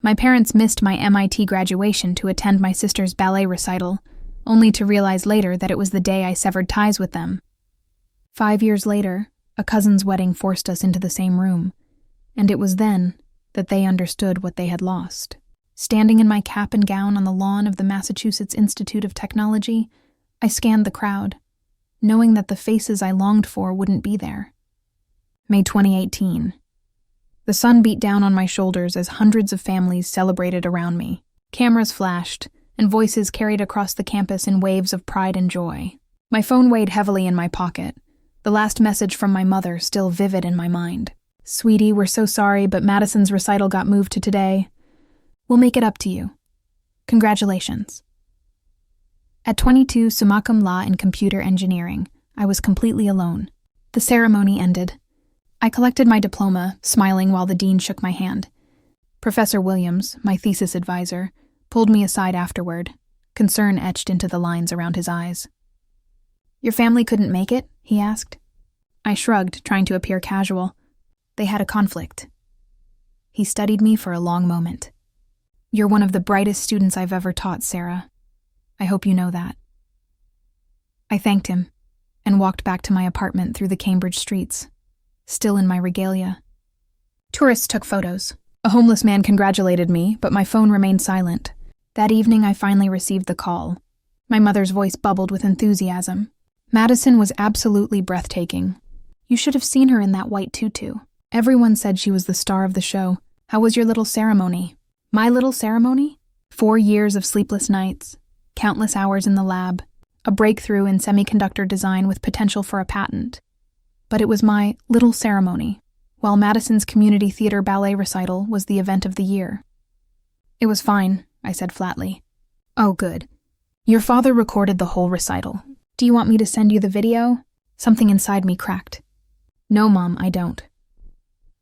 My parents missed my MIT graduation to attend my sister's ballet recital, only to realize later that it was the day I severed ties with them. 5 years later, a cousin's wedding forced us into the same room, and it was then that they understood what they had lost. Standing in my cap and gown on the lawn of the Massachusetts Institute of Technology, I scanned the crowd, knowing that the faces I longed for wouldn't be there. May 2018. The sun beat down on my shoulders as hundreds of families celebrated around me. Cameras flashed, and voices carried across the campus in waves of pride and joy. My phone weighed heavily in my pocket, the last message from my mother still vivid in my mind. "Sweetie, we're so sorry, but Madison's recital got moved to today. We'll make it up to you. Congratulations." At 22, summa cum laude in computer engineering, I was completely alone. The ceremony ended. I collected my diploma, smiling while the dean shook my hand. Professor Williams, my thesis advisor, pulled me aside afterward, concern etched into the lines around his eyes. "Your family couldn't make it?" he asked. I shrugged, trying to appear casual. "They had a conflict." He studied me for a long moment. "You're one of the brightest students I've ever taught, Sarah. I hope you know that." I thanked him and walked back to my apartment through the Cambridge streets, still in my regalia. Tourists took photos. A homeless man congratulated me, but my phone remained silent. That evening, I finally received the call. My mother's voice bubbled with enthusiasm. "Madison was absolutely breathtaking. You should have seen her in that white tutu. Everyone said she was the star of the show. How was your little ceremony?" My little ceremony? 4 years of sleepless nights, countless hours in the lab, a breakthrough in semiconductor design with potential for a patent. But it was my little ceremony, while Madison's community theater ballet recital was the event of the year. "It was fine," I said flatly. "Oh, good. Your father recorded the whole recital. Do you want me to send you the video?" Something inside me cracked. "No, Mom, I don't."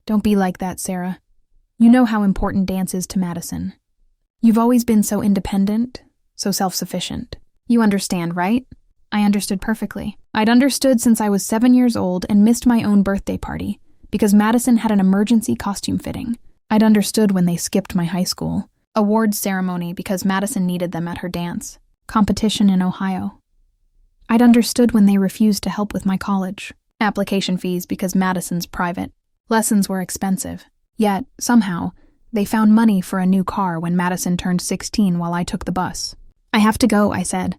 "Don't be like that, Sarah. You know how important dance is to Madison. You've always been so independent, so self-sufficient. You understand, right?" I understood perfectly. I'd understood since I was 7 years old and missed my own birthday party, because Madison had an emergency costume fitting. I'd understood when they skipped my high school awards ceremony because Madison needed them at her dance competition in Ohio. I'd understood when they refused to help with my college application fees because Madison's private. Lessons were expensive. Yet, somehow, they found money for a new car when Madison turned 16 while I took the bus. "I have to go," I said.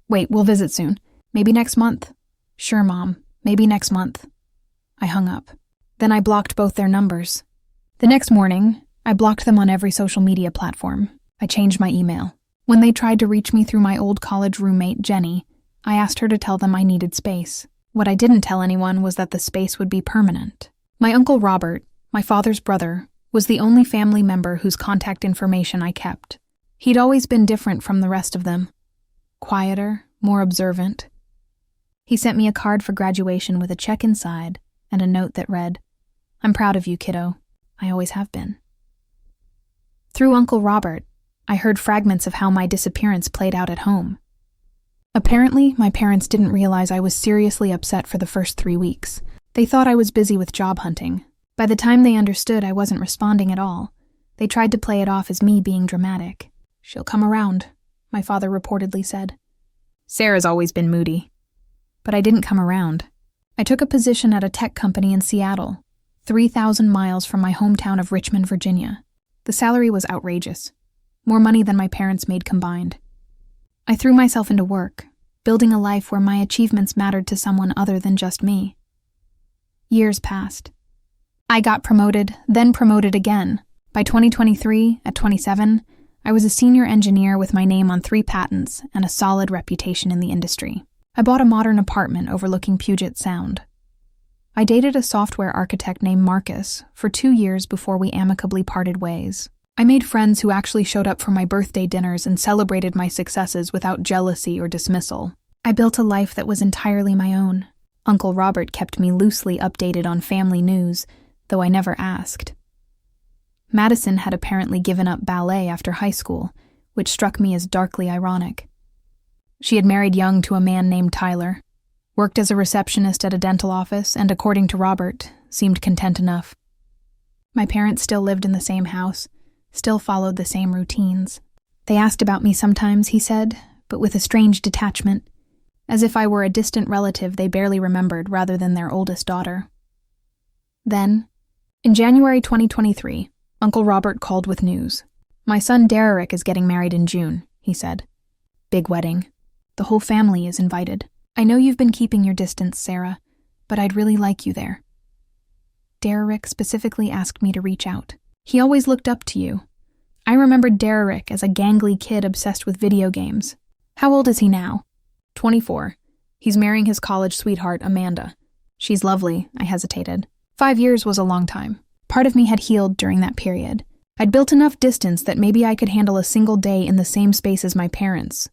"Wait, we'll visit soon. Maybe next month." "Sure, Mom. Maybe next month." I hung up. Then I blocked both their numbers. The next morning, I blocked them on every social media platform. I changed my email. When they tried to reach me through my old college roommate, Jenny, I asked her to tell them I needed space. What I didn't tell anyone was that the space would be permanent. My Uncle Robert, my father's brother, was the only family member whose contact information I kept. He'd always been different from the rest of them. Quieter, more observant. He sent me a card for graduation with a check inside and a note that read, "I'm proud of you, kiddo. I always have been." Through Uncle Robert, I heard fragments of how my disappearance played out at home. Apparently, my parents didn't realize I was seriously upset for the first 3 weeks. They thought I was busy with job hunting. By the time they understood I wasn't responding at all, they tried to play it off as me being dramatic. "She'll come around," my father reportedly said. Sarah's always been moody. But I didn't come around. I took a position at a tech company in Seattle, 3,000 miles from my hometown of Richmond, Virginia. The salary was outrageous. More money than my parents made combined. I threw myself into work, building a life where my achievements mattered to someone other than just me. Years passed. I got promoted, then promoted again. By 2023, at 27, I was a senior engineer with my name on 3 patents and a solid reputation in the industry. I bought a modern apartment overlooking Puget Sound. I dated a software architect named Marcus for 2 years before we amicably parted ways. I made friends who actually showed up for my birthday dinners and celebrated my successes without jealousy or dismissal. I built a life that was entirely my own. Uncle Robert kept me loosely updated on family news, though I never asked. Madison had apparently given up ballet after high school, which struck me as darkly ironic. She had married young to a man named Tyler, worked as a receptionist at a dental office, and according to Robert, seemed content enough. My parents still lived in the same house, still followed the same routines. They asked about me sometimes, he said, but with a strange detachment, as if I were a distant relative they barely remembered rather than their oldest daughter. Then, in January 2023, Uncle Robert called with news. "My son Derek is getting married in June," he said. "Big wedding. The whole family is invited. I know you've been keeping your distance, Sarah, but I'd really like you there." Derek specifically asked me to reach out. He always looked up to you. I remembered Derek as a gangly kid obsessed with video games. How old is he now? 24. He's marrying his college sweetheart, Amanda. She's lovely, I hesitated. 5 years was a long time. Part of me had healed during that period. I'd built enough distance that maybe I could handle a single day in the same space as my parents.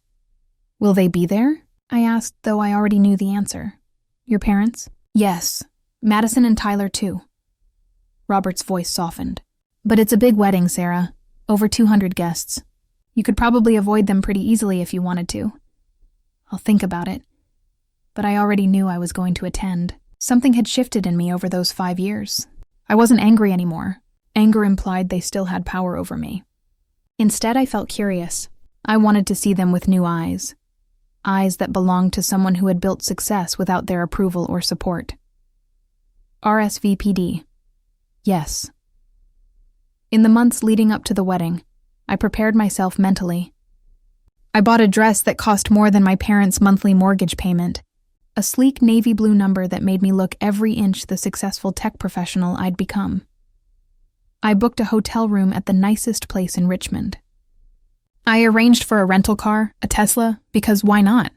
"Will they be there?" I asked, though I already knew the answer. "Your parents?" "Yes. Madison and Tyler, too." Robert's voice softened. "But it's a big wedding, Sarah. Over 200 guests. You could probably avoid them pretty easily if you wanted to." "I'll think about it." But I already knew I was going to attend. Something had shifted in me over those 5 years. I wasn't angry anymore. Anger implied they still had power over me. Instead, I felt curious. I wanted to see them with new eyes. Eyes that belonged to someone who had built success without their approval or support. RSVPD. Yes. In the months leading up to the wedding, I prepared myself mentally. I bought a dress that cost more than my parents' monthly mortgage payment, a sleek navy blue number that made me look every inch the successful tech professional I'd become. I booked a hotel room at the nicest place in Richmond. I arranged for a rental car, a Tesla, because why not?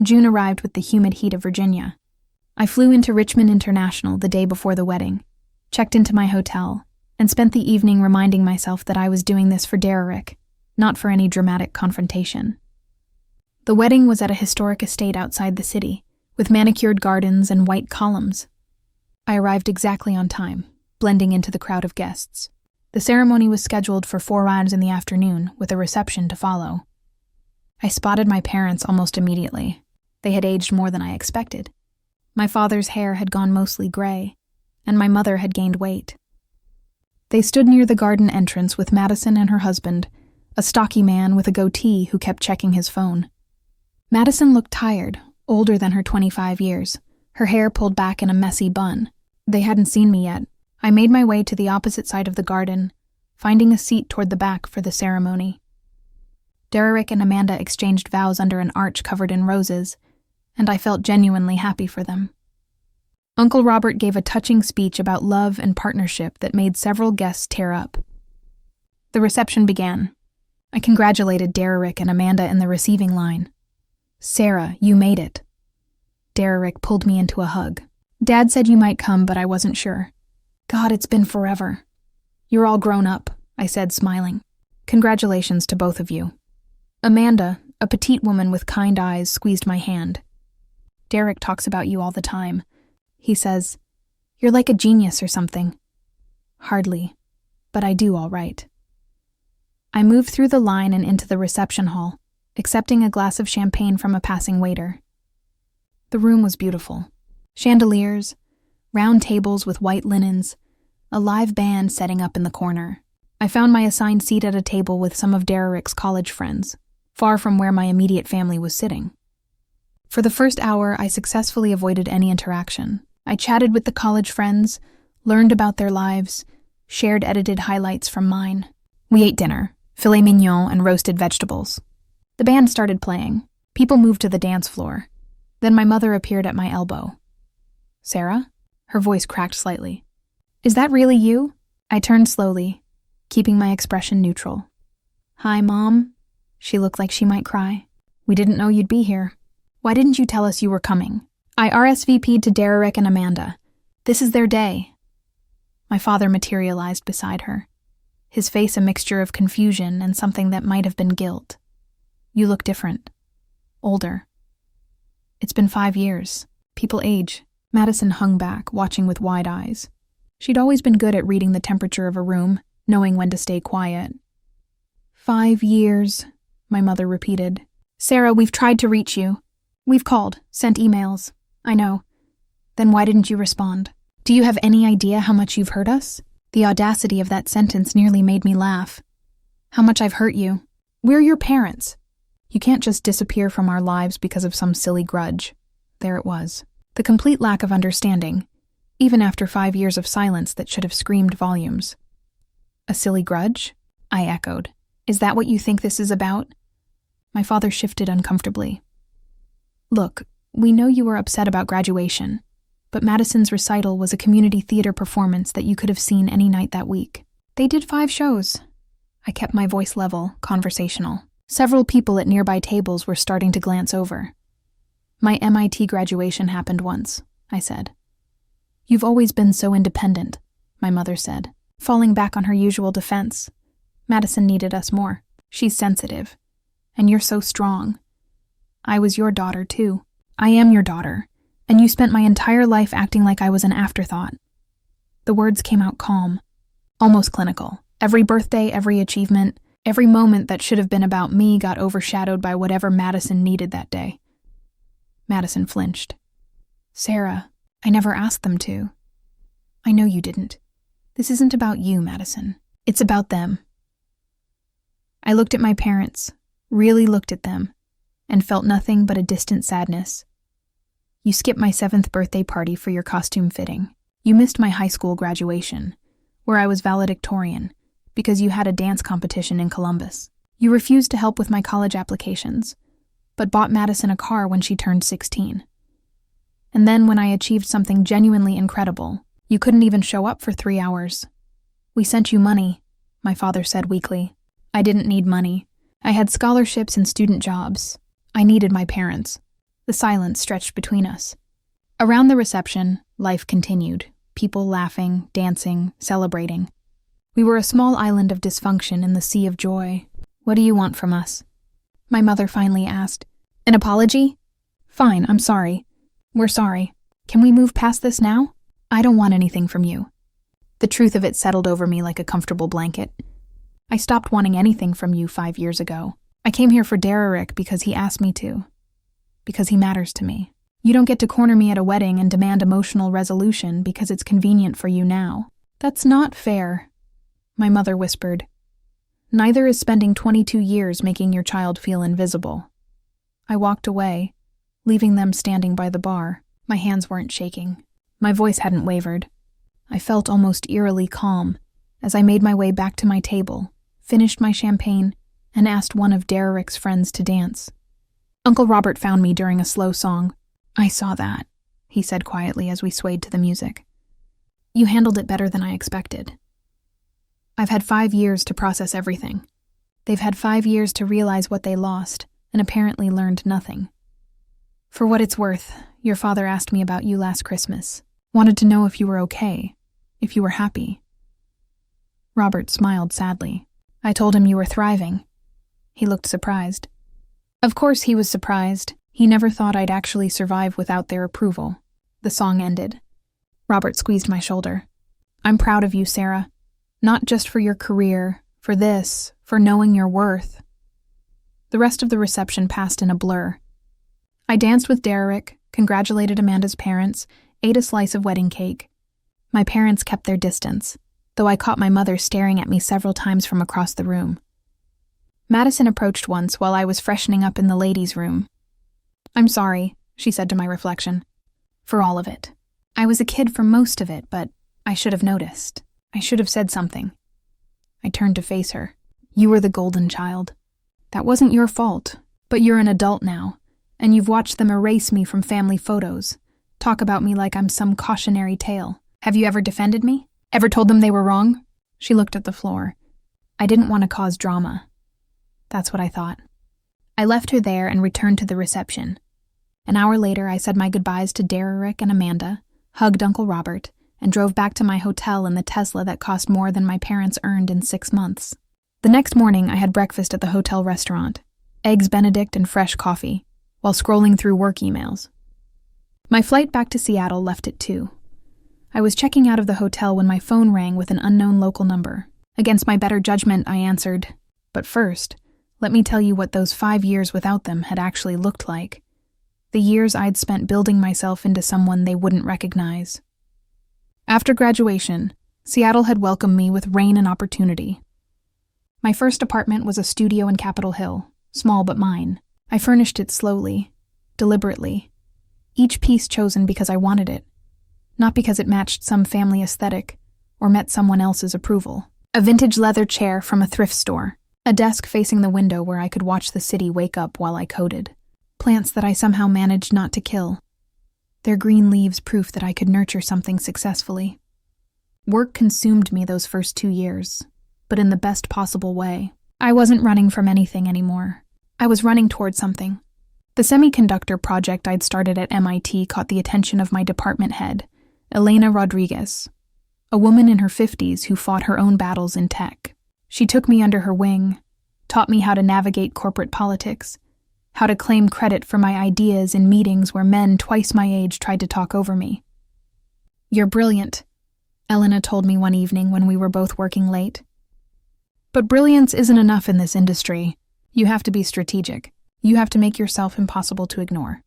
June arrived with the humid heat of Virginia. I flew into Richmond International the day before the wedding, checked into my hotel, and spent the evening reminding myself that I was doing this for Derek, not for any dramatic confrontation. The wedding was at a historic estate outside the city, with manicured gardens and white columns. I arrived exactly on time, blending into the crowd of guests. The ceremony was scheduled for 4 hours in the afternoon, with a reception to follow. I spotted my parents almost immediately. They had aged more than I expected. My father's hair had gone mostly gray, and my mother had gained weight. They stood near the garden entrance with Madison and her husband, a stocky man with a goatee who kept checking his phone. Madison looked tired, older than her 25 years, her hair pulled back in a messy bun. They hadn't seen me yet. I made my way to the opposite side of the garden, finding a seat toward the back for the ceremony. Derek and Amanda exchanged vows under an arch covered in roses, and I felt genuinely happy for them. Uncle Robert gave a touching speech about love and partnership that made several guests tear up. The reception began. I congratulated Derek and Amanda in the receiving line. "Sarah, you made it." Derek pulled me into a hug. "Dad said you might come, but I wasn't sure." "God, it's been forever." "You're all grown up," I said, smiling. "Congratulations to both of you." Amanda, a petite woman with kind eyes, squeezed my hand. "Derek talks about you all the time. He says, you're like a genius or something." "Hardly, but I do all right." I moved through the line and into the reception hall, accepting a glass of champagne from a passing waiter. The room was beautiful. Chandeliers, round tables with white linens, a live band setting up in the corner. I found my assigned seat at a table with some of Derek's college friends, far from where my immediate family was sitting. For the first hour, I successfully avoided any interaction. I chatted with the college friends, learned about their lives, shared edited highlights from mine. We ate dinner, filet mignon and roasted vegetables. The band started playing. People moved to the dance floor. Then my mother appeared at my elbow. "Sarah?" Her voice cracked slightly. "Is that really you?" I turned slowly, keeping my expression neutral. "Hi, Mom." She looked like she might cry. "We didn't know you'd be here. Why didn't you tell us you were coming?" "I RSVP'd to Derek and Amanda. This is their day." My father materialized beside her, his face a mixture of confusion and something that might have been guilt. "You look different. Older." "It's been 5 years. People age." Madison hung back, watching with wide eyes. She'd always been good at reading the temperature of a room, knowing when to stay quiet. 5 years, my mother repeated. "Sarah, we've tried to reach you. We've called, sent emails. I know. Then why didn't you respond? Do you have any idea how much you've hurt us?" The audacity of that sentence nearly made me laugh. How much I've hurt you. We're your parents. You can't just disappear from our lives because of some silly grudge. There it was. The complete lack of understanding, even after 5 years of silence that should have screamed volumes. A silly grudge? I echoed. Is that what you think this is about? My father shifted uncomfortably. Look, we know you were upset about graduation, but Madison's recital was a community theater performance that you could have seen any night that week. They did 5 shows. I kept my voice level, conversational. Several people at nearby tables were starting to glance over. My MIT graduation happened once, I said. You've always been so independent, my mother said, falling back on her usual defense. Madison needed us more. She's sensitive. And you're so strong. I was your daughter, too. I am your daughter, and you spent my entire life acting like I was an afterthought. The words came out calm, almost clinical. Every birthday, every achievement, every moment that should have been about me got overshadowed by whatever Madison needed that day. Madison flinched. Sarah, I never asked them to. I know you didn't. This isn't about you, Madison. It's about them. I looked at my parents, really looked at them, and felt nothing but a distant sadness. You skipped my 7th birthday party for your costume fitting. You missed my high school graduation, where I was valedictorian, because you had a dance competition in Columbus. You refused to help with my college applications, but bought Madison a car when she turned 16. And then when I achieved something genuinely incredible, you couldn't even show up for 3 hours. We sent you money, my father said weakly. I didn't need money. I had scholarships and student jobs. I needed my parents. The silence stretched between us. Around the reception, life continued, people laughing, dancing, celebrating. We were a small island of dysfunction in the sea of joy. What do you want from us? My mother finally asked. An apology? Fine, I'm sorry. We're sorry. Can we move past this now? I don't want anything from you. The truth of it settled over me like a comfortable blanket. I stopped wanting anything from you 5 years ago. I came here for Derrick because he asked me to. Because he matters to me. You don't get to corner me at a wedding and demand emotional resolution because it's convenient for you now. That's not fair, my mother whispered. Neither is spending 22 years making your child feel invisible. I walked away, leaving them standing by the bar. My hands weren't shaking. My voice hadn't wavered. I felt almost eerily calm as I made my way back to my table, finished my champagne, and asked one of Derrick's friends to dance. Uncle Robert found me during a slow song. I saw that, he said quietly as we swayed to the music. You handled it better than I expected. I've had 5 years to process everything. They've had 5 years to realize what they lost, and apparently learned nothing. For what it's worth, your father asked me about you last Christmas. Wanted to know if you were okay, if you were happy. Robert smiled sadly. I told him you were thriving. He looked surprised. Of course he was surprised. He never thought I'd actually survive without their approval. The song ended. Robert squeezed my shoulder. I'm proud of you, Sarah. Not just for your career, for this, for knowing your worth. The rest of the reception passed in a blur. I danced with Derrick, congratulated Amanda's parents, ate a slice of wedding cake. My parents kept their distance, though I caught my mother staring at me several times from across the room. Madison approached once while I was freshening up in the ladies' room. I'm sorry, she said to my reflection, for all of it. I was a kid for most of it, but I should have noticed. I should have said something. I turned to face her. You were the golden child. That wasn't your fault, but you're an adult now, and you've watched them erase me from family photos, talk about me like I'm some cautionary tale. Have you ever defended me? Ever told them they were wrong? She looked at the floor. I didn't want to cause drama. That's what I thought. I left her there and returned to the reception. An hour later, I said my goodbyes to Derrick and Amanda, hugged Uncle Robert, and drove back to my hotel in the Tesla that cost more than my parents earned in 6 months. The next morning, I had breakfast at the hotel restaurant, eggs Benedict and fresh coffee, while scrolling through work emails. My flight back to Seattle left at 2. I was checking out of the hotel when my phone rang with an unknown local number. Against my better judgment, I answered, but first, let me tell you what those 5 years without them had actually looked like. The years I'd spent building myself into someone they wouldn't recognize. After graduation, Seattle had welcomed me with rain and opportunity. My first apartment was a studio in Capitol Hill, small but mine. I furnished it slowly, deliberately, each piece chosen because I wanted it, not because it matched some family aesthetic or met someone else's approval. A vintage leather chair from a thrift store, a desk facing the window where I could watch the city wake up while I coded, plants that I somehow managed not to kill, their green leaves proof that I could nurture something successfully. Work consumed me those first 2 years, but in the best possible way. I wasn't running from anything anymore. I was running toward something. The semiconductor project I'd started at MIT caught the attention of my department head, Elena Rodriguez, a woman in her 50s who fought her own battles in tech. She took me under her wing, taught me how to navigate corporate politics, how to claim credit for my ideas in meetings where men twice my age tried to talk over me. "You're brilliant," Elena told me one evening when we were both working late. "But brilliance isn't enough in this industry. You have to be strategic. You have to make yourself impossible to ignore."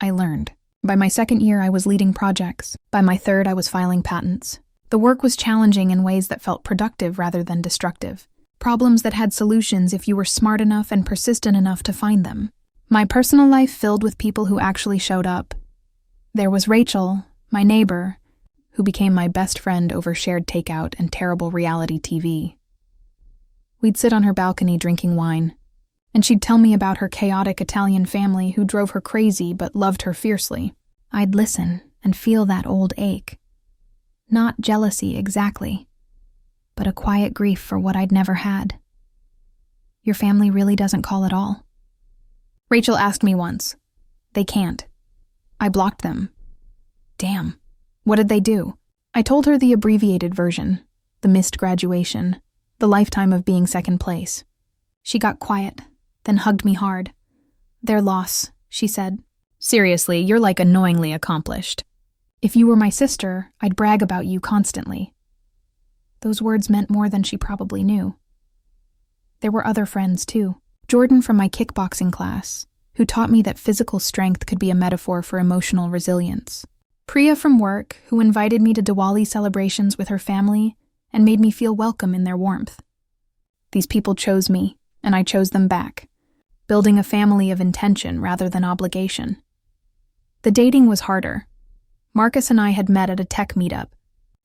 I learned. By my second year, I was leading projects. By my third, I was filing patents. The work was challenging in ways that felt productive rather than destructive. Problems that had solutions if you were smart enough and persistent enough to find them. My personal life filled with people who actually showed up. There was Rachel, my neighbor, who became my best friend over shared takeout and terrible reality TV. We'd sit on her balcony drinking wine, and she'd tell me about her chaotic Italian family who drove her crazy but loved her fiercely. I'd listen and feel that old ache. Not jealousy exactly, but a quiet grief for what I'd never had. "Your family really doesn't call at all?" Rachel asked me once. "They can't." I blocked them. Damn. What did they do? I told her the abbreviated version, the missed graduation, the lifetime of being second place. She got quiet, then hugged me hard. "Their loss," she said. "Seriously, you're like annoyingly accomplished. If you were my sister, I'd brag about you constantly." Those words meant more than she probably knew. There were other friends, too. Jordan from my kickboxing class, who taught me that physical strength could be a metaphor for emotional resilience. Priya from work, who invited me to Diwali celebrations with her family and made me feel welcome in their warmth. These people chose me, and I chose them back, building a family of intention rather than obligation. The dating was harder. Marcus and I had met at a tech meetup,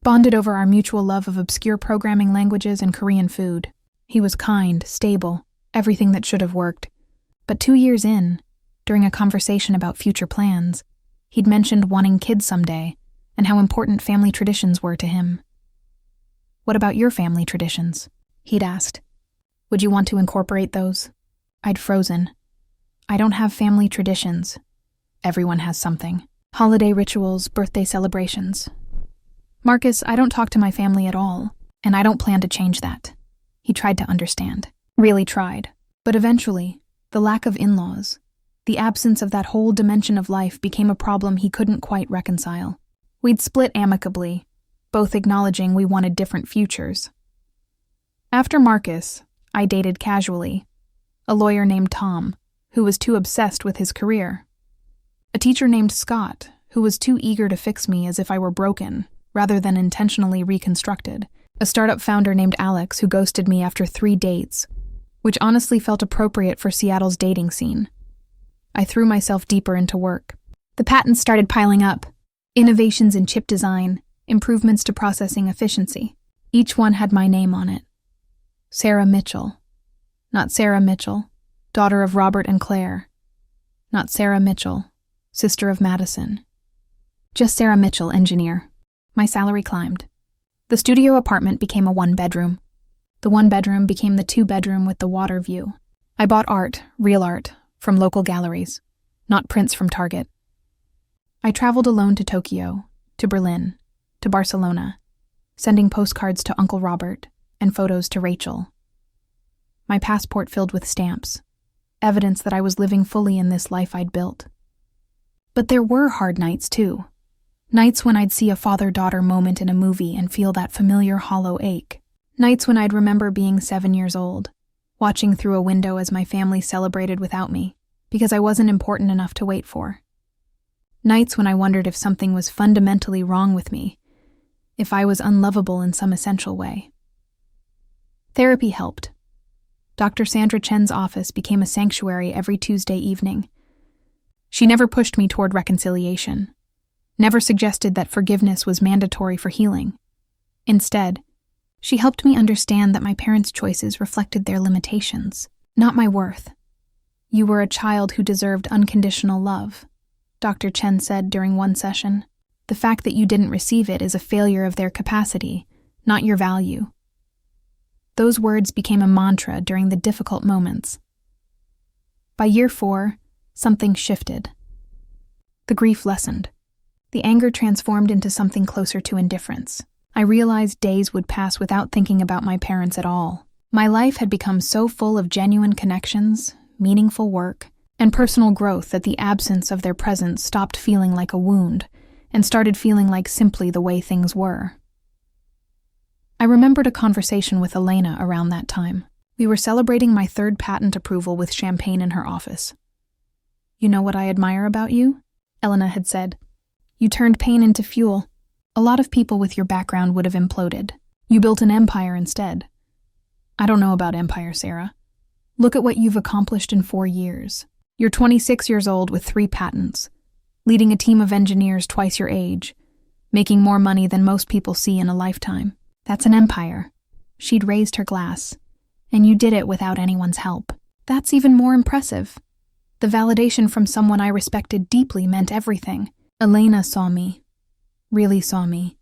bonded over our mutual love of obscure programming languages and Korean food. He was kind, stable, everything that should have worked. But 2 years in, during a conversation about future plans, he'd mentioned wanting kids someday and how important family traditions were to him. "What about your family traditions?" he'd asked. "Would you want to incorporate those?" I'd frozen. "I don't have family traditions. Everyone has something. Holiday rituals, birthday celebrations. Marcus, I don't talk to my family at all, and I don't plan to change that." He tried to understand. Really tried. But eventually, the lack of in-laws, the absence of that whole dimension of life became a problem he couldn't quite reconcile. We'd split amicably, both acknowledging we wanted different futures. After Marcus, I dated casually, a lawyer named Tom, who was too obsessed with his career. A teacher named Scott, who was too eager to fix me as if I were broken, rather than intentionally reconstructed. A startup founder named Alex who ghosted me after 3 dates, which honestly felt appropriate for Seattle's dating scene. I threw myself deeper into work. The patents started piling up. Innovations in chip design, improvements to processing efficiency. Each one had my name on it. Sarah Mitchell. Not Sarah Mitchell, daughter of Robert and Claire. Not Sarah Mitchell, sister of Madison. Just Sarah Mitchell, engineer. My salary climbed. The studio apartment became a 1-bedroom. The 1-bedroom became the 2-bedroom with the water view. I bought art, real art, from local galleries, not prints from Target. I traveled alone to Tokyo, to Berlin, to Barcelona, sending postcards to Uncle Robert and photos to Rachel. My passport filled with stamps, evidence that I was living fully in this life I'd built. But there were hard nights, too. Nights when I'd see a father-daughter moment in a movie and feel that familiar hollow ache. Nights when I'd remember being 7 years old, watching through a window as my family celebrated without me, because I wasn't important enough to wait for. Nights when I wondered if something was fundamentally wrong with me, if I was unlovable in some essential way. Therapy helped. Dr. Sandra Chen's office became a sanctuary every Tuesday evening. She never pushed me toward reconciliation, never suggested that forgiveness was mandatory for healing. Instead, she helped me understand that my parents' choices reflected their limitations, not my worth. "You were a child who deserved unconditional love," Dr. Chen said during one session. "The fact that you didn't receive it is a failure of their capacity, not your value." Those words became a mantra during the difficult moments. By year 4, something shifted. The grief lessened. The anger transformed into something closer to indifference. I realized days would pass without thinking about my parents at all. My life had become so full of genuine connections, meaningful work, and personal growth that the absence of their presence stopped feeling like a wound and started feeling like simply the way things were. I remembered a conversation with Elena around that time. We were celebrating my 3rd patent approval with champagne in her office. "You know what I admire about you?" Elena had said. "You turned pain into fuel. A lot of people with your background would have imploded. You built an empire instead." "I don't know about empire, Sarah. Look at what you've accomplished in 4 years. You're 26 years old with 3 patents, leading a team of engineers twice your age, making more money than most people see in a lifetime. That's an empire." She'd raised her glass. "And you did it without anyone's help. That's even more impressive." The validation from someone I respected deeply meant everything. Elena saw me, really saw me,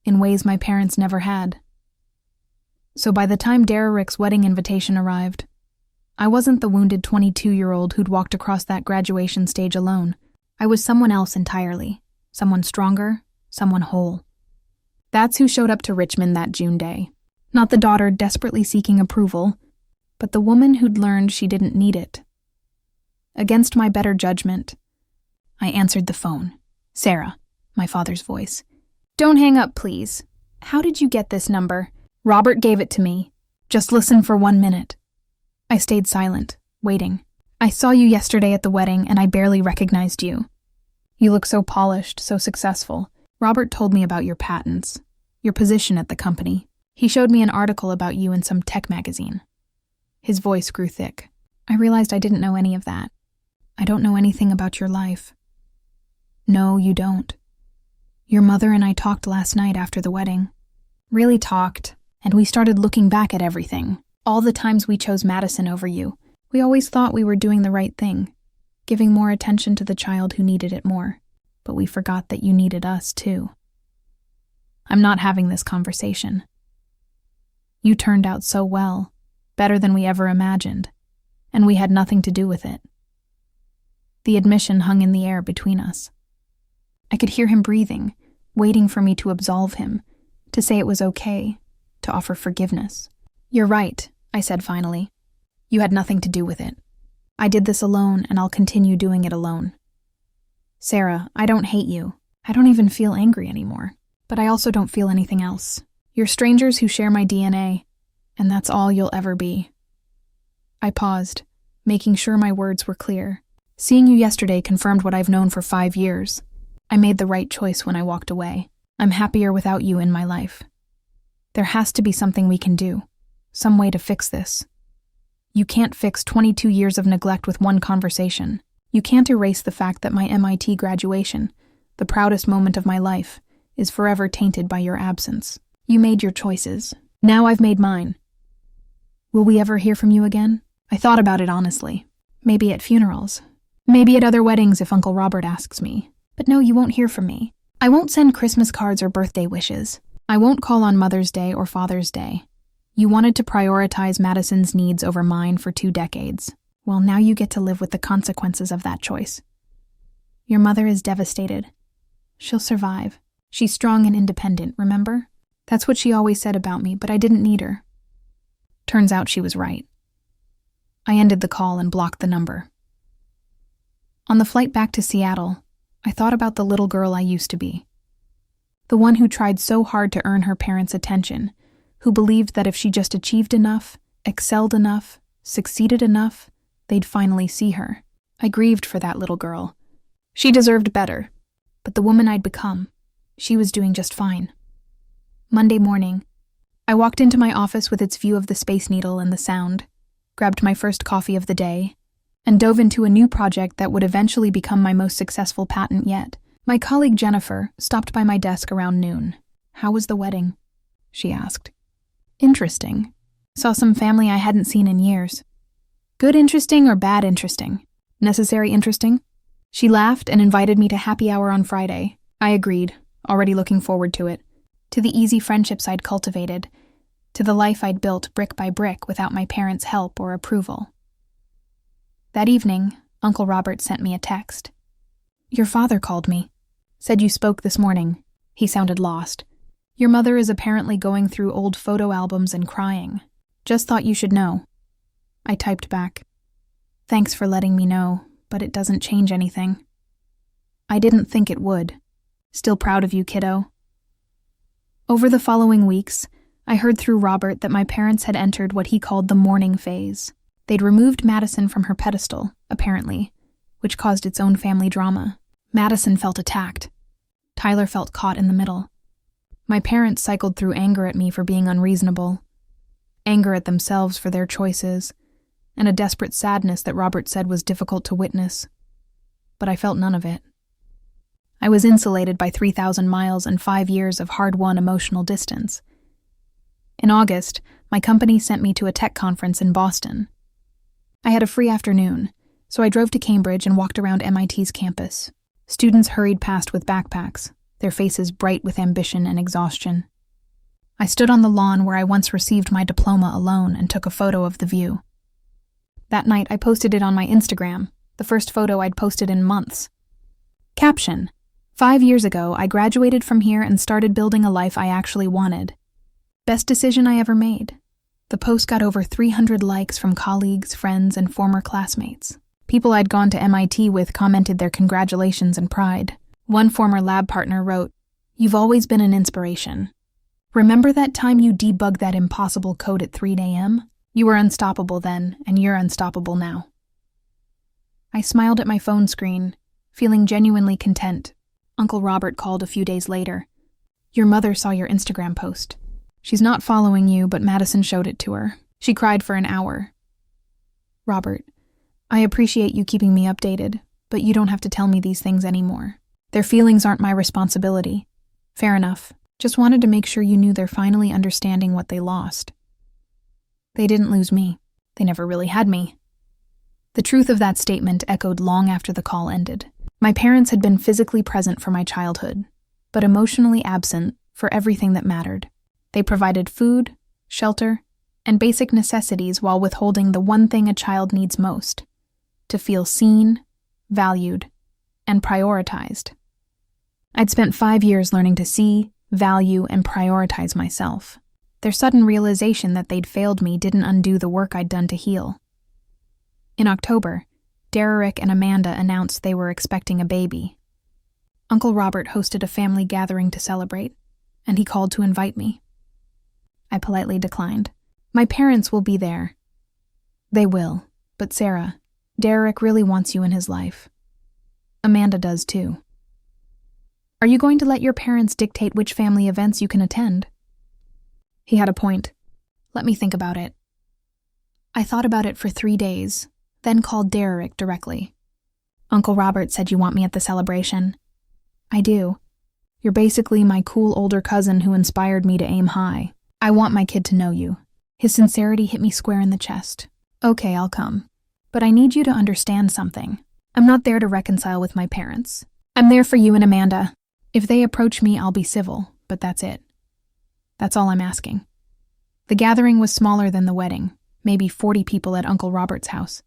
in ways my parents never had. So by the time Derek's wedding invitation arrived, I wasn't the wounded 22-year-old who'd walked across that graduation stage alone. I was someone else entirely, someone stronger, someone whole. That's who showed up to Richmond that June day. Not the daughter desperately seeking approval, but the woman who'd learned she didn't need it. Against my better judgment, I answered the phone. "Sarah," my father's voice. "Don't hang up, please. How did you get this number?" "Robert gave it to me. Just listen for 1 minute." I stayed silent, waiting. "I saw you yesterday at the wedding and I barely recognized you. You look so polished, so successful. Robert told me about your patents, your position at the company. He showed me an article about you in some tech magazine." His voice grew thick. I realized I didn't know any of that. "I don't know anything about your life." "No, you don't. Your mother and I talked last night after the wedding. Really talked, and we started looking back at everything. All the times we chose Madison over you. We always thought we were doing the right thing, giving more attention to the child who needed it more. But we forgot that you needed us, too. I'm not having this conversation. You turned out so well, better than we ever imagined, and we had nothing to do with it." The admission hung in the air between us. I could hear him breathing, waiting for me to absolve him, to say it was okay, to offer forgiveness. "You're right," I said finally. "You had nothing to do with it. I did this alone, and I'll continue doing it alone. Sarah, I don't hate you. I don't even feel angry anymore. But I also don't feel anything else. You're strangers who share my DNA, and that's all you'll ever be." I paused, making sure my words were clear. "Seeing you yesterday confirmed what I've known for 5 years. I made the right choice when I walked away. I'm happier without you in my life. There has to be something we can do, some way to fix this. You can't fix 22 years of neglect with one conversation. You can't erase the fact that my MIT graduation, the proudest moment of my life, is forever tainted by your absence. You made your choices. Now I've made mine. Will we ever hear from you again?" I thought about it honestly. Maybe at funerals. Maybe at other weddings if Uncle Robert asks me. But no, you won't hear from me. I won't send Christmas cards or birthday wishes. I won't call on Mother's Day or Father's Day. You wanted to prioritize Madison's needs over mine for 2 decades. Well, now you get to live with the consequences of that choice. Your mother is devastated. She'll survive. She's strong and independent, remember? That's what she always said about me, but I didn't need her. Turns out she was right. I ended the call and blocked the number. On the flight back to Seattle, I thought about the little girl I used to be. The one who tried so hard to earn her parents' attention, who believed that if she just achieved enough, excelled enough, succeeded enough, they'd finally see her. I grieved for that little girl. She deserved better, but the woman I'd become, she was doing just fine. Monday morning. I walked into my office with its view of the Space Needle and the Sound, grabbed my first coffee of the day, and dove into a new project that would eventually become my most successful patent yet. My colleague Jennifer stopped by my desk around noon. "How was the wedding?" she asked. "Interesting. Saw some family I hadn't seen in years." "Good interesting or bad interesting?" "Necessary interesting." She laughed and invited me to happy hour on Friday. I agreed, already looking forward to it, to the easy friendships I'd cultivated, to the life I'd built brick by brick without my parents' help or approval. That evening, Uncle Robert sent me a text. "Your father called me. Said you spoke this morning." He sounded lost. "Your mother is apparently going through old photo albums and crying. Just thought you should know." I typed back, "Thanks for letting me know, but it doesn't change anything." I didn't think it would. Still proud of you, kiddo. Over the following weeks, I heard through Robert that my parents had entered what he called the mourning phase. They'd removed Madison from her pedestal, apparently, which caused its own family drama. Madison felt attacked. Tyler felt caught in the middle. My parents cycled through anger at me for being unreasonable, anger at themselves for their choices, and a desperate sadness that Robert said was difficult to witness. But I felt none of it. I was insulated by 3,000 miles and 5 years of hard-won emotional distance. In August, my company sent me to a tech conference in Boston. I had a free afternoon, so I drove to Cambridge and walked around MIT's campus. Students hurried past with backpacks, their faces bright with ambition and exhaustion. I stood on the lawn where I once received my diploma alone and took a photo of the view. That night, I posted it on my Instagram, the first photo I'd posted in months. Caption: 5 years ago, I graduated from here and started building a life I actually wanted. Best decision I ever made. The post got over 300 likes from colleagues, friends, and former classmates. People I'd gone to MIT with commented their congratulations and pride. One former lab partner wrote, "You've always been an inspiration. Remember that time you debugged that impossible code at 3 a.m.? You were unstoppable then, and you're unstoppable now." I smiled at my phone screen, feeling genuinely content. Uncle Robert called a few days later. "Your mother saw your Instagram post. She's not following you, but Madison showed it to her. She cried for an hour." "Robert, I appreciate you keeping me updated, but you don't have to tell me these things anymore. Their feelings aren't my responsibility." "Fair enough. Just wanted to make sure you knew they're finally understanding what they lost." They didn't lose me. They never really had me. The truth of that statement echoed long after the call ended. My parents had been physically present for my childhood, but emotionally absent for everything that mattered. They provided food, shelter, and basic necessities while withholding the one thing a child needs most: to feel seen, valued, and prioritized. I'd spent 5 years learning to see, value, and prioritize myself. Their sudden realization that they'd failed me didn't undo the work I'd done to heal. In October, Derek and Amanda announced they were expecting a baby. Uncle Robert hosted a family gathering to celebrate, and he called to invite me. I politely declined. "My parents will be there." "They will, but Sarah, Derek really wants you in his life. Amanda does too." "Are you going to let your parents dictate which family events you can attend?" He had a point. Let me think about it. I thought about it for 3 days, then called Derek directly. "Uncle Robert said you want me at the celebration." "I do. You're basically my cool older cousin who inspired me to aim high. I want my kid to know you." His sincerity hit me square in the chest. "Okay, I'll come. But I need you to understand something. I'm not there to reconcile with my parents. I'm there for you and Amanda. If they approach me, I'll be civil, but that's it. That's all I'm asking." The gathering was smaller than the wedding, maybe 40 people at Uncle Robert's house.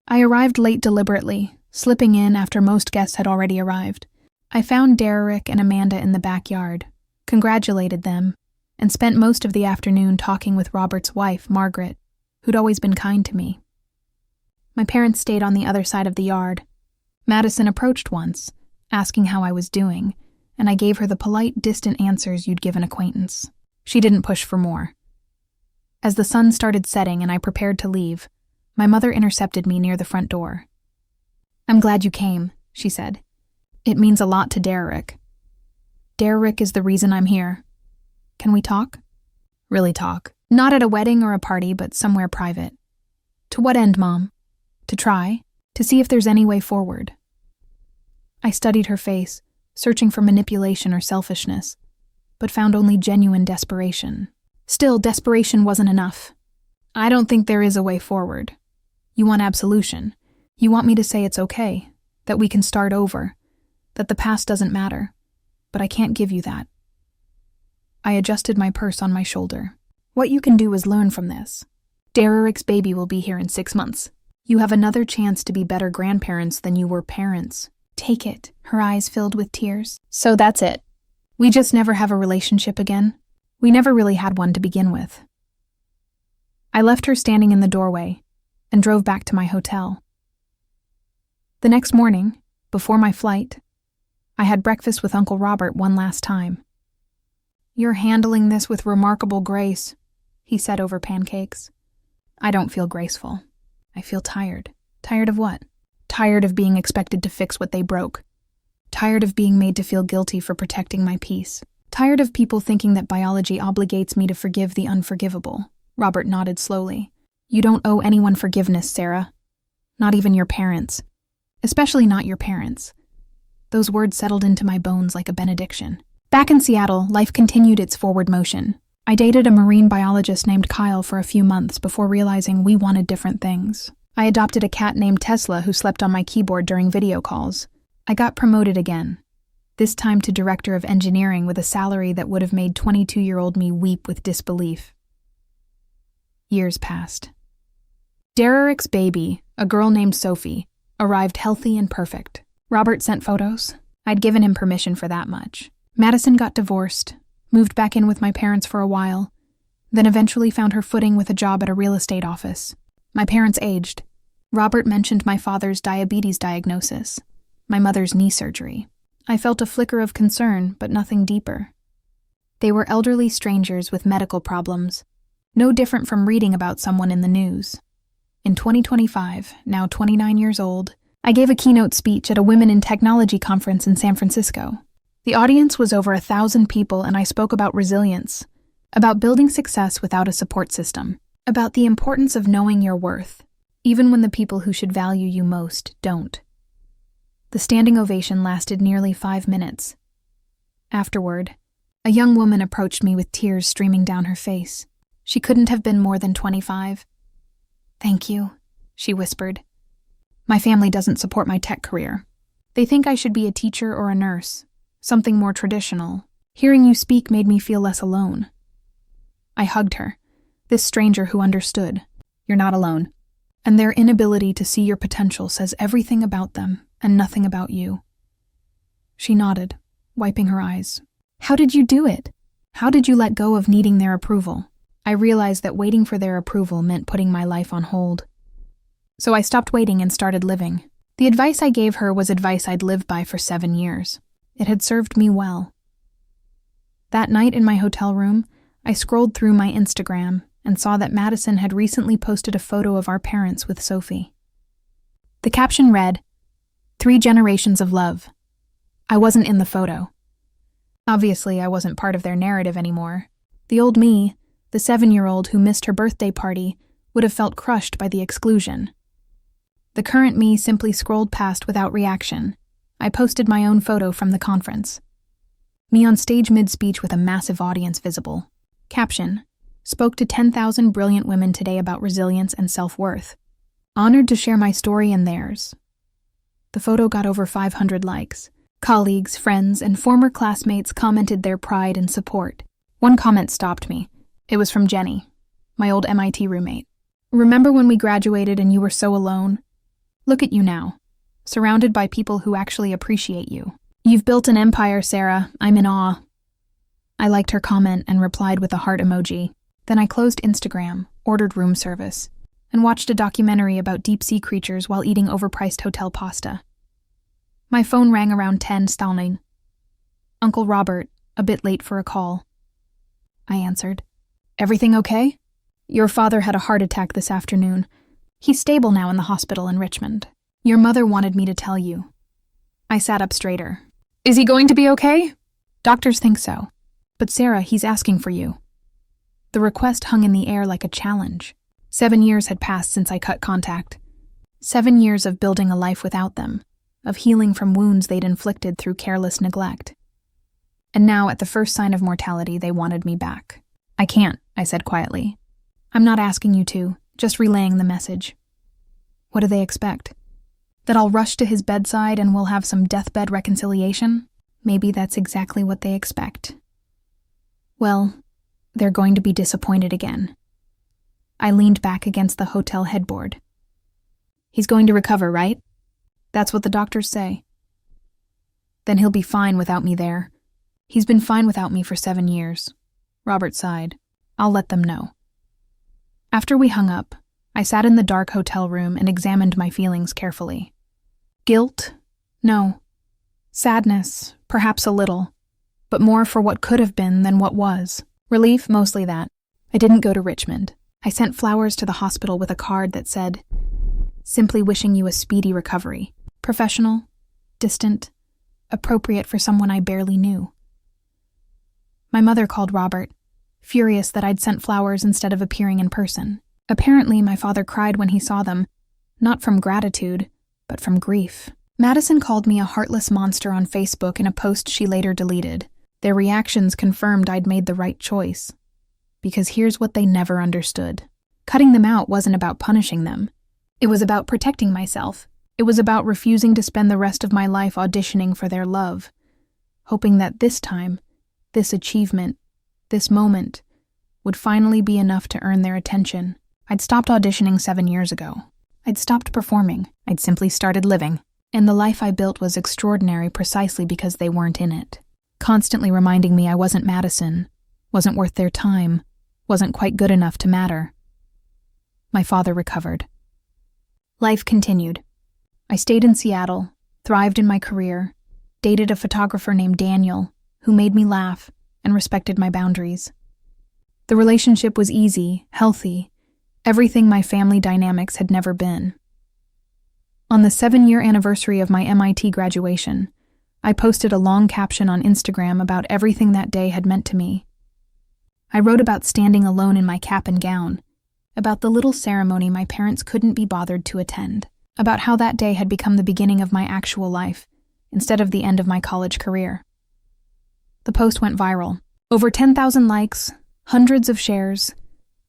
I arrived late deliberately, slipping in after most guests had already arrived. I found Derek and Amanda in the backyard, congratulated them, and spent most of the afternoon talking with Robert's wife, Margaret, who'd always been kind to me. My parents stayed on the other side of the yard. Madison approached once, asking how I was doing, and I gave her the polite, distant answers you'd give an acquaintance. She didn't push for more. As the sun started setting and I prepared to leave, my mother intercepted me near the front door. "I'm glad you came," she said. "It means a lot to Derek." "Derek is the reason I'm here." Can we talk? Really talk. Not at a wedding or a party, but somewhere private. To what end, Mom? To try? To see if there's any way forward. I studied her face, searching for manipulation or selfishness, but found only genuine desperation. Still, desperation wasn't enough. I don't think there is a way forward. You want absolution. You want me to say it's okay, that we can start over, that the past doesn't matter, but I can't give you that. I adjusted my purse on my shoulder. What you can do is learn from this. Derek's baby will be here in 6 months. You have another chance to be better grandparents than you were parents. Take it, her eyes filled with tears. So that's it. We just never have a relationship again. We never really had one to begin with. I left her standing in the doorway and drove back to my hotel. The next morning, before my flight, I had breakfast with Uncle Robert one last time. You're handling this with remarkable grace, he said over pancakes. I don't feel graceful. I feel tired. Tired of what? Tired of being expected to fix what they broke. Tired of being made to feel guilty for protecting my peace. Tired of people thinking that biology obligates me to forgive the unforgivable. Robert nodded slowly. You don't owe anyone forgiveness, Sarah. Not even your parents. Especially not your parents. Those words settled into my bones like a benediction. Back in Seattle, life continued its forward motion. I dated a marine biologist named Kyle for a few months before realizing we wanted different things. I adopted a cat named Tesla who slept on my keyboard during video calls. I got promoted again, this time to director of engineering with a salary that would have made 22-year-old me weep with disbelief. Years passed. Derek's baby, a girl named Sophie, arrived healthy and perfect. Robert sent photos. I'd given him permission for that much. Madison got divorced, moved back in with my parents for a while, then eventually found her footing with a job at a real estate office. My parents aged. Robert mentioned my father's diabetes diagnosis, my mother's knee surgery. I felt a flicker of concern, but nothing deeper. They were elderly strangers with medical problems, no different from reading about someone in the news. In 2025, now 29 years old, I gave a keynote speech at a Women in Technology conference in San Francisco. The audience was over 1,000 people, and I spoke about resilience, about building success without a support system, about the importance of knowing your worth, even when the people who should value you most don't. The standing ovation lasted nearly 5 minutes. Afterward, a young woman approached me with tears streaming down her face. She couldn't have been more than 25. Thank you, she whispered. My family doesn't support my tech career. They think I should be a teacher or a nurse, something more traditional. Hearing you speak made me feel less alone. I hugged her, this stranger who understood. You're not alone. And their inability to see your potential says everything about them and nothing about you. She nodded, wiping her eyes. How did you do it? How did you let go of needing their approval? I realized that waiting for their approval meant putting my life on hold. So I stopped waiting and started living. The advice I gave her was advice I'd lived by for 7 years. It had served me well. That night in my hotel room, I scrolled through my Instagram and saw that Madison had recently posted a photo of our parents with Sophie. The caption read, 3 generations of love. I wasn't in the photo. Obviously, I wasn't part of their narrative anymore. The old me, the 7-year-old who missed her birthday party, would have felt crushed by the exclusion. The current me simply scrolled past without reaction. I posted my own photo from the conference. Me on stage mid-speech with a massive audience visible. Caption, spoke to 10,000 brilliant women today about resilience and self-worth. Honored to share my story and theirs. The photo got over 500 likes. Colleagues, friends, and former classmates commented their pride and support. One comment stopped me. It was from Jenny, my old MIT roommate. Remember when we graduated and you were so alone? Look at you now, surrounded by people who actually appreciate you. You've built an empire, Sarah. I'm in awe. I liked her comment and replied with a heart emoji. Then I closed Instagram, ordered room service, and watched a documentary about deep-sea creatures while eating overpriced hotel pasta. My phone rang around 10 Stalin. Uncle Robert, a bit late for a call. I answered. Everything okay? Your father had a heart attack this afternoon. He's stable now in the hospital in Richmond. Your mother wanted me to tell you. I sat up straighter. Is he going to be okay? Doctors think so. "But Sarah, he's asking for you." The request hung in the air like a challenge. 7 years had passed since I cut contact. 7 years of building a life without them, of healing from wounds they'd inflicted through careless neglect. And now, at the first sign of mortality, they wanted me back. "I can't," I said quietly. "I'm not asking you to, just relaying the message." What do they expect? That I'll rush to his bedside and we'll have some deathbed reconciliation? Maybe that's exactly what they expect. Well, they're going to be disappointed again. I leaned back against the hotel headboard. "He's going to recover, right?" "That's what the doctors say." "Then he'll be fine without me there. He's been fine without me for 7 years. Robert sighed. "I'll let them know." After we hung up, I sat in the dark hotel room and examined my feelings carefully. Guilt? No. Sadness, perhaps a little, but more for what could have been than what was. Relief, mostly that. I didn't go to Richmond. I sent flowers to the hospital with a card that said, "Simply wishing you a speedy recovery. Professional, distant, appropriate for someone I barely knew." My mother called Robert, furious that I'd sent flowers instead of appearing in person. Apparently, my father cried when he saw them, not from gratitude, but from grief. Madison called me a heartless monster on Facebook in a post she later deleted. Their reactions confirmed I'd made the right choice. Because here's what they never understood. Cutting them out wasn't about punishing them. It was about protecting myself. It was about refusing to spend the rest of my life auditioning for their love, hoping that this time, this achievement, this moment, would finally be enough to earn their attention. I'd stopped auditioning 7 years ago. I'd stopped performing. I'd simply started living. And the life I built was extraordinary precisely because they weren't in it. Constantly reminding me I wasn't Madison, wasn't worth their time, wasn't quite good enough to matter. My father recovered. Life continued. I stayed in Seattle, thrived in my career, dated a photographer named Daniel, who made me laugh and respected my boundaries. The relationship was easy, healthy, everything my family dynamics had never been. On the 7-year anniversary of my MIT graduation, I posted a long caption on Instagram about everything that day had meant to me. I wrote about standing alone in my cap and gown, about the little ceremony my parents couldn't be bothered to attend, about how that day had become the beginning of my actual life, instead of the end of my college career. The post went viral. Over 10,000 likes, hundreds of shares,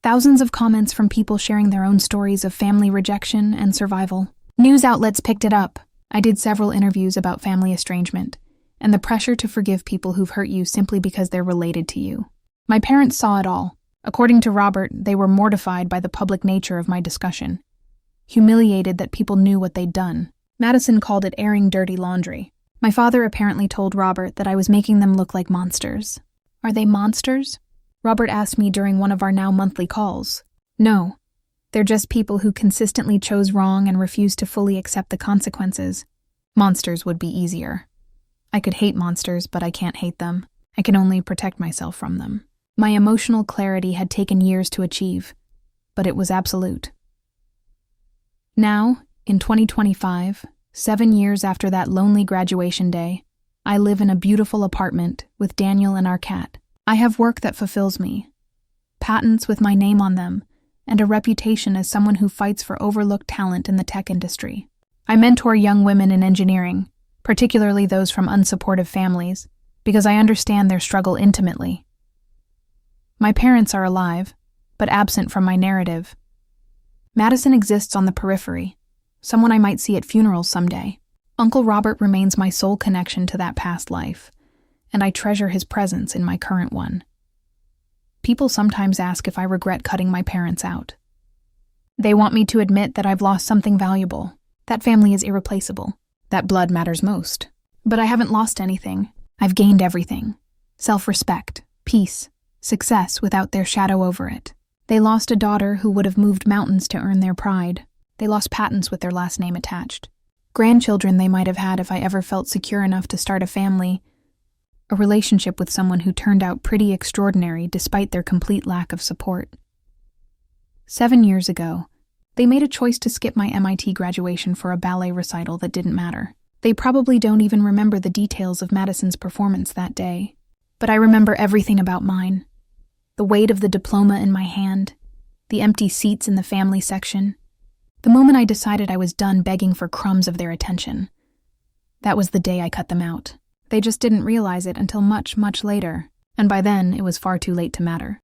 thousands of comments from people sharing their own stories of family rejection and survival. News outlets picked it up. I did several interviews about family estrangement and the pressure to forgive people who've hurt you simply because they're related to you. My parents saw it all. According to Robert, they were mortified by the public nature of my discussion, humiliated that people knew what they'd done. Madison called it airing dirty laundry. My father apparently told Robert that I was making them look like monsters. "Are they monsters?" Robert asked me during one of our now monthly calls. "No. They're just people who consistently chose wrong and refused to fully accept the consequences. Monsters would be easier. I could hate monsters, but I can't hate them. I can only protect myself from them." My emotional clarity had taken years to achieve, but it was absolute. Now, in 2025, 7 years after that lonely graduation day, I live in a beautiful apartment with Daniel and our cat. I have work that fulfills me, patents with my name on them, and a reputation as someone who fights for overlooked talent in the tech industry. I mentor young women in engineering, particularly those from unsupportive families, because I understand their struggle intimately. My parents are alive, but absent from my narrative. Madison exists on the periphery, someone I might see at funerals someday. Uncle Robert remains my sole connection to that past life, and I treasure his presence in my current one. People sometimes ask if I regret cutting my parents out. They want me to admit that I've lost something valuable. That family is irreplaceable. That blood matters most. But I haven't lost anything. I've gained everything. Self-respect, peace, success without their shadow over it. They lost a daughter who would have moved mountains to earn their pride. They lost patents with their last name attached. Grandchildren they might have had if I ever felt secure enough to start a family. A relationship with someone who turned out pretty extraordinary despite their complete lack of support. 7 years ago, they made a choice to skip my MIT graduation for a ballet recital that didn't matter. They probably don't even remember the details of Madison's performance that day. But I remember everything about mine. The weight of the diploma in my hand, the empty seats in the family section, the moment I decided I was done begging for crumbs of their attention. That was the day I cut them out. They just didn't realize it until much, much later, and by then it was far too late to matter.